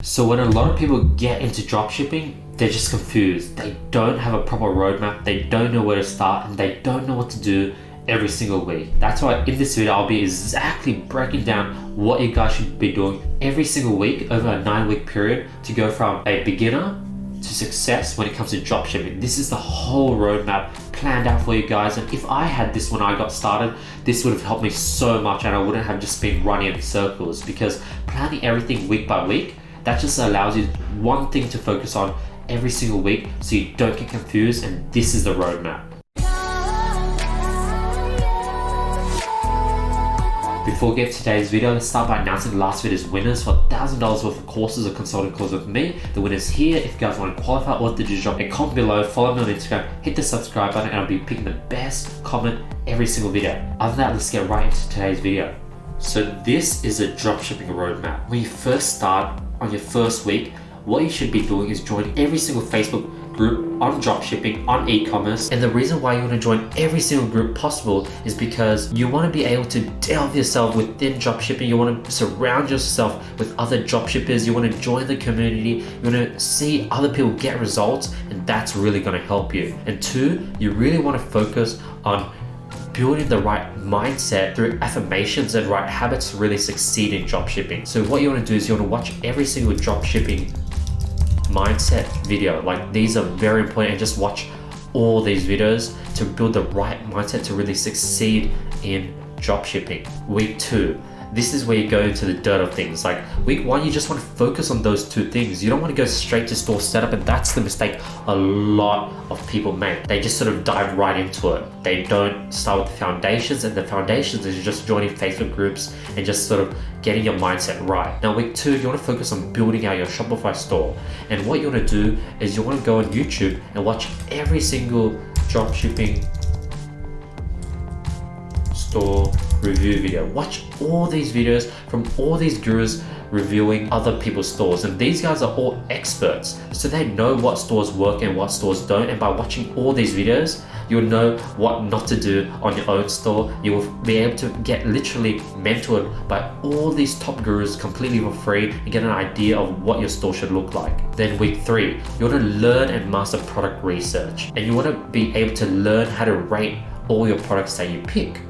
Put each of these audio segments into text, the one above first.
So when a lot of people get into dropshipping, they're just confused. They don't have a proper roadmap, they don't know where to start, and they don't know what to do every single week. That's why in this video, I'll be exactly breaking down what you guys should be doing every single week over a 9-week period to go from a beginner to success when it comes to dropshipping. This is the whole roadmap planned out for you guys, and if I had this when I got started, this would have helped me so much and I wouldn't have just been running in circles, because planning everything week by week, that just allows you one thing to focus on every single week so you don't get confused, and this is the roadmap. Before we get to today's video, let's start by announcing last video's winners for $1,000 worth of courses or consulting calls with me. The winner's here. If you guys want to qualify, or to drop a comment below, follow me on Instagram, hit the subscribe button, and I'll be picking the best comment every single video. Other than that, let's get right into today's video. So this is a dropshipping roadmap. When you first start on your first week, what you should be doing is joining every single Facebook group on dropshipping, on e-commerce. And the reason why you want to join every single group possible is because you want to be able to delve yourself within dropshipping. You want to surround yourself with other dropshippers. You want to join the community. You want to see other people get results, and that's really going to help you. And two, you really want to focus on building the right mindset through affirmations and right habits to really succeed in dropshipping. So what you want to do is you want to watch every single dropshipping mindset video. Like, these are very important, and just watch all these videos to build the right mindset to really succeed in dropshipping. Week 2, this is where you go into the dirt of things. Like week 1, you just want to focus on those two things. You don't want to go straight to store setup, and that's the mistake a lot of people make. They just sort of dive right into it. They don't start with the foundations, and the foundations is just joining Facebook groups and just sort of getting your mindset right. Now week 2, you want to focus on building out your Shopify store. And what you want to do is you want to go on YouTube and watch every single dropshipping store review video. Watch all these videos from all these gurus reviewing other people's stores, and these guys are all experts, so they know what stores work and what stores don't. And by watching all these videos, you'll know what not to do on your own store. You will be able to get literally mentored by all these top gurus completely for free and get an idea of what your store should look like. Then week 3, you want to learn and master product research, and you want to be able to learn how to rate all your products that you pick.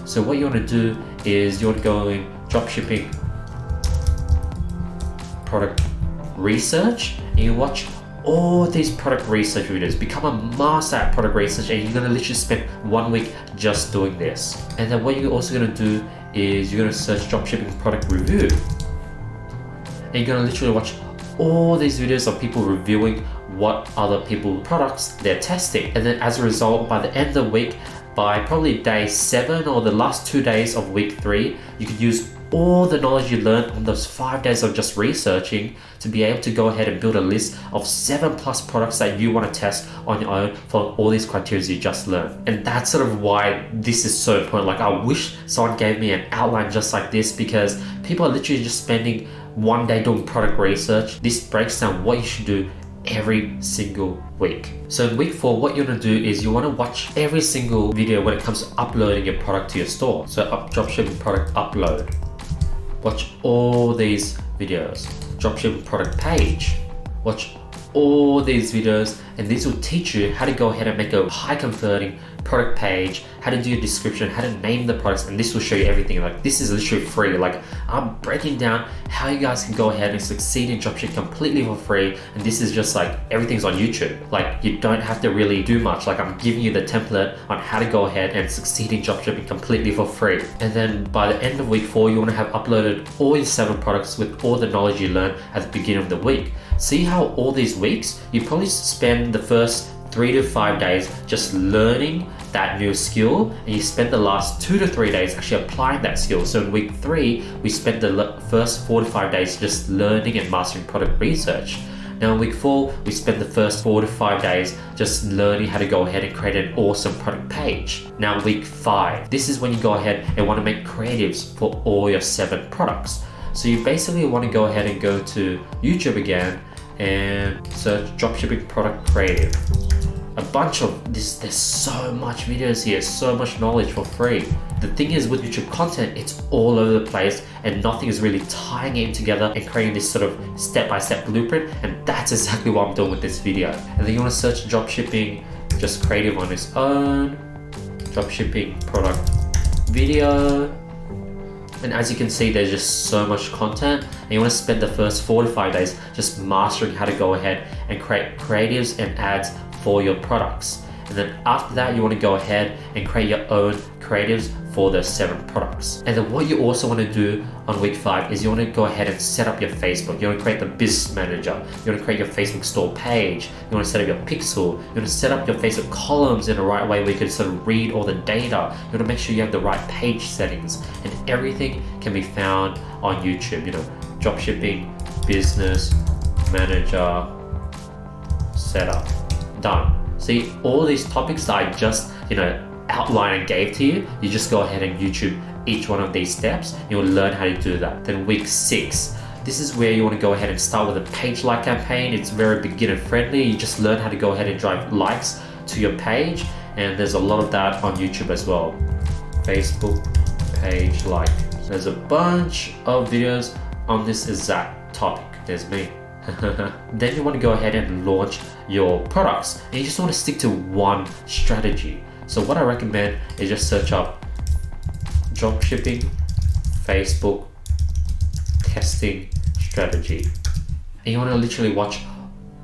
So what you want to do is you want to go in dropshipping product research, and you watch all these product research videos. Become a master at product research, and you're going to literally spend 1 week just doing this. And then what you're also going to do is you're going to search dropshipping product review, and you're going to literally watch all these videos of people reviewing what other people's products they're testing. And then as a result, by the end of the week, by probably day 7 or the last 2 days of week 3, you could use all the knowledge you learned on those 5 days of just researching to be able to go ahead and build a list of 7+ products that you want to test on your own for all these criteria you just learned. And that's sort of why this is so important. Like, I wish someone gave me an outline just like this, because people are literally just spending 1 day doing product research. This breaks down what you should do every single week. So in week 4, what you want to do is you want to watch every single video when it comes to uploading your product to your store. So dropshipping product upload. Watch all these videos. Dropshipping product page. Watch all these videos, and these will teach you how to go ahead and make a high converting product page, how to do your description, how to name the products, and this will show you everything. Like, this is literally free. Like, I'm breaking down how you guys can go ahead and succeed in dropshipping completely for free, and this is just like everything's on YouTube. Like, you don't have to really do much. Like, I'm giving you the template on how to go ahead and succeed in dropshipping completely for free. And then by the end of week 4, you want to have uploaded all your 7 products with all the knowledge you learned at the beginning of the week. See how all these weeks, you probably spend the first 3 to 5 days just learning that new skill, and you spend the last 2 to 3 days actually applying that skill. So in week 3, we spent the first 4 to 5 days just learning and mastering product research. Now in week 4, we spent the first 4 to 5 days just learning how to go ahead and create an awesome product page. Now week 5, this is when you go ahead and want to make creatives for all your 7 products. So you basically want to go ahead and go to YouTube again and search dropshipping product creative. A bunch of this, there's so much videos here, so much knowledge for free. The thing is with YouTube content, it's all over the place and nothing is really tying it together and creating this sort of step-by-step blueprint, and that's exactly what I'm doing with this video. And then you want to search dropshipping, just creative on its own, dropshipping product video. And as you can see, there's just so much content, and you want to spend the first 4 to 5 days just mastering how to go ahead and create creatives and ads for your products. And then after that, you want to go ahead and create your own creatives for those 7 products. And then what you also want to do on week 5 is you want to go ahead and set up your Facebook. You want to create the business manager. You want to create your Facebook store page. You want to set up your pixel. You want to set up your Facebook columns in the right way where you can sort of read all the data. You want to make sure you have the right page settings, and everything can be found on YouTube. You know, dropshipping, business manager, setup, done. See, all these topics that I just, outlined and gave to you, you just go ahead and YouTube each one of these steps. You'll learn how to do that. Then week 6, this is where you want to go ahead and start with a page like campaign. It's very beginner friendly. You just learn how to go ahead and drive likes to your page, and there's a lot of that on YouTube as well. Facebook page like. There's a bunch of videos on this exact topic. There's me. Then you want to go ahead and launch your products, and you just want to stick to one strategy. So what I recommend is just search up dropshipping Facebook testing strategy, and you want to literally watch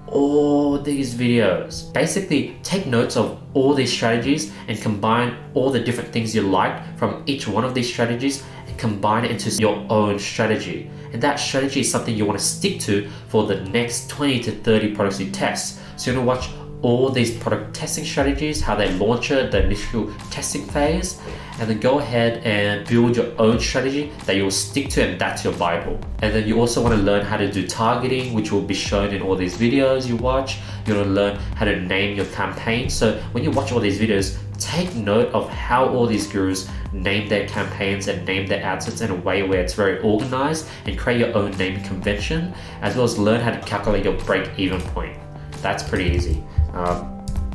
all these videos. Basically take notes of all these strategies and combine all the different things you like from each one of these strategies and combine it into your own strategy. And that strategy is something you want to stick to for the next 20 to 30 products you test. So you want to watch all these product testing strategies, how they launch it, the initial testing phase, and then go ahead and build your own strategy that you'll stick to, and that's your Bible. And then you also want to learn how to do targeting, which will be shown in all these videos you watch. You want to learn how to name your campaign. So when you watch all these videos, take note of how all these gurus name their campaigns and name their ad sets in a way where it's very organized, and create your own naming convention, as well as learn how to calculate your break-even point. That's pretty easy.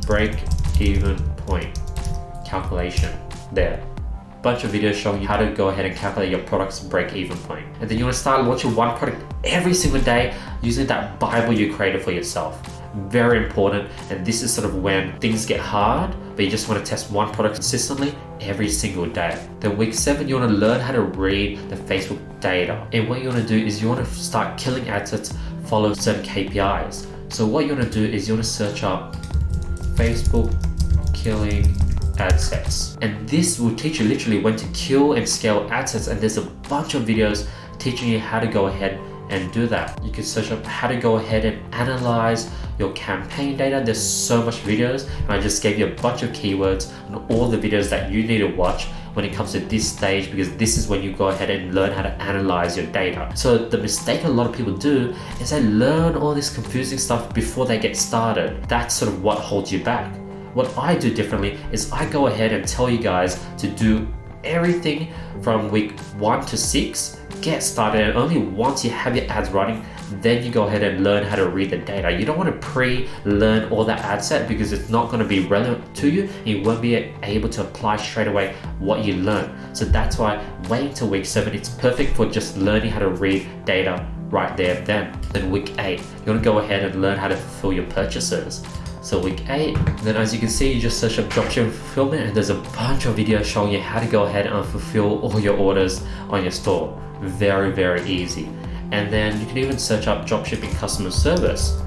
Break-even point calculation there. Bunch of videos showing you how to go ahead and calculate your product's break-even point. And then you want to start launching one product every single day using that Bible you created for yourself. Very important, and this is sort of when things get hard, but you just want to test one product consistently every single day. Then week 7, you want to learn how to read the Facebook data. And what you want to do is you want to start killing ad sets, follow certain KPIs. So what you want to do is you want to search up Facebook killing ad sets, and this will teach you literally when to kill and scale ad sets, and there's a bunch of videos teaching you how to go ahead and do that. You can search up how to go ahead and analyze your campaign data. There's so much videos, and I just gave you a bunch of keywords on all the videos that you need to watch when it comes to this stage, because this is when you go ahead and learn how to analyze your data. So the mistake a lot of people do is they learn all this confusing stuff before they get started. That's sort of what holds you back. What I do differently is I go ahead and tell you guys to do everything from week 1 to 6, get started, and only once you have your ads running, then you go ahead and learn how to read the data. You don't want to pre-learn all that ad set, because it's not going to be relevant to you. You won't be able to apply straight away what you learn. So that's why waiting till week 7, it's perfect for just learning how to read data right there and then. Then week 8, you want to go ahead and learn how to fulfill your purchases. So week 8, then as you can see, you just search up dropshipping fulfillment, and there's a bunch of videos showing you how to go ahead and fulfill all your orders on your store. Very, very easy. And then you can even search up dropshipping customer service,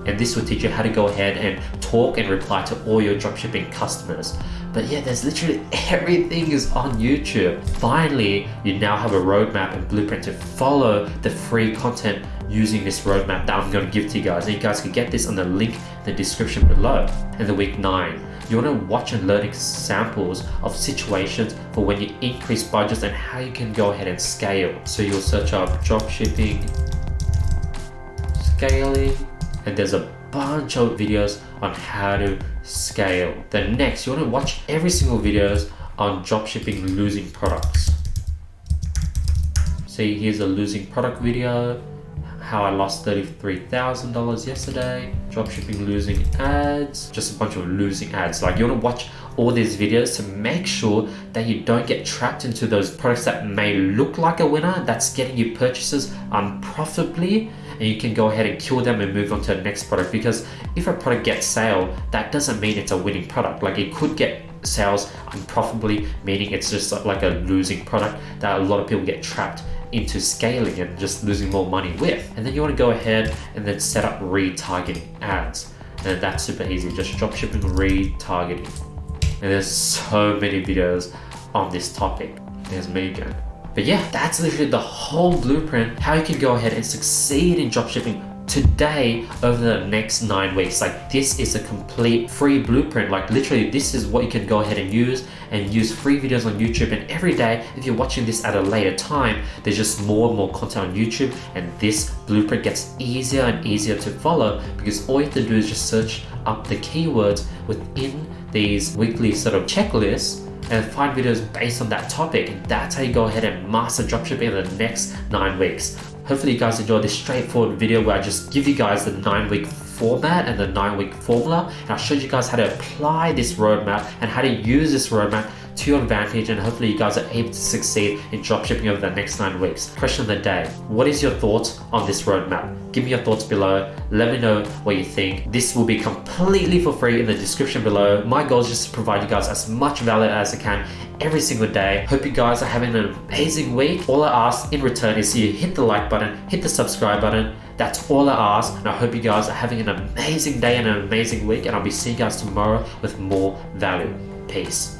and this will teach you how to go ahead and talk and reply to all your dropshipping customers. But yeah, there's literally everything is on YouTube. Finally, you now have a roadmap and blueprint to follow the free content using this roadmap that I'm going to give to you guys. And you guys can get this on the link in the description below. And then week 9, you want to watch and learn examples of situations for when you increase budgets and how you can go ahead and scale. So you'll search up dropshipping scaling, and there's a bunch of videos on how to scale. Then next, you want to watch every single videos on dropshipping losing products. See, here's a losing product video. how I lost $33,000 yesterday, dropshipping losing ads, just a bunch of losing ads. Like, you want to watch all these videos to make sure that you don't get trapped into those products that may look like a winner, that's getting you purchases unprofitably, and you can go ahead and kill them and move on to the next product. Because if a product gets sale, that doesn't mean it's a winning product. Like, it could get sales unprofitably, meaning it's just like a losing product that a lot of people get trapped into scaling and just losing more money with. And then you want to go ahead and then set up retargeting ads, and that's super easy. Just dropshipping retargeting, and there's so many videos on this topic. There's Megan. But yeah, that's literally the whole blueprint, how you can go ahead and succeed in dropshipping today over the next 9 weeks. Like, this is a complete free blueprint. Like, literally, this is what you can go ahead and use free videos on YouTube. And every day, if you're watching this at a later time, there's just more and more content on YouTube, and this blueprint gets easier and easier to follow, because all you have to do is just search up the keywords within these weekly sort of checklists and find videos based on that topic. And that's how you go ahead and master dropshipping in the next 9 weeks. Hopefully you guys enjoyed this straightforward video where I just give you guys the 9-week format and the 9-week formula, and I showed you guys how to apply this roadmap and how to use this roadmap to your advantage, and hopefully you guys are able to succeed in dropshipping over the next 9 weeks. Question of the day: what is your thoughts on this roadmap? Give me your thoughts below. Let me know what you think. This will be completely for free in the description below. My goal is just to provide you guys as much value as I can every single day. Hope you guys are having an amazing week. All I ask in return is you hit the like button, hit the subscribe button. That's all I ask, and I hope you guys are having an amazing day and an amazing week, and I'll be seeing you guys tomorrow with more value. Peace.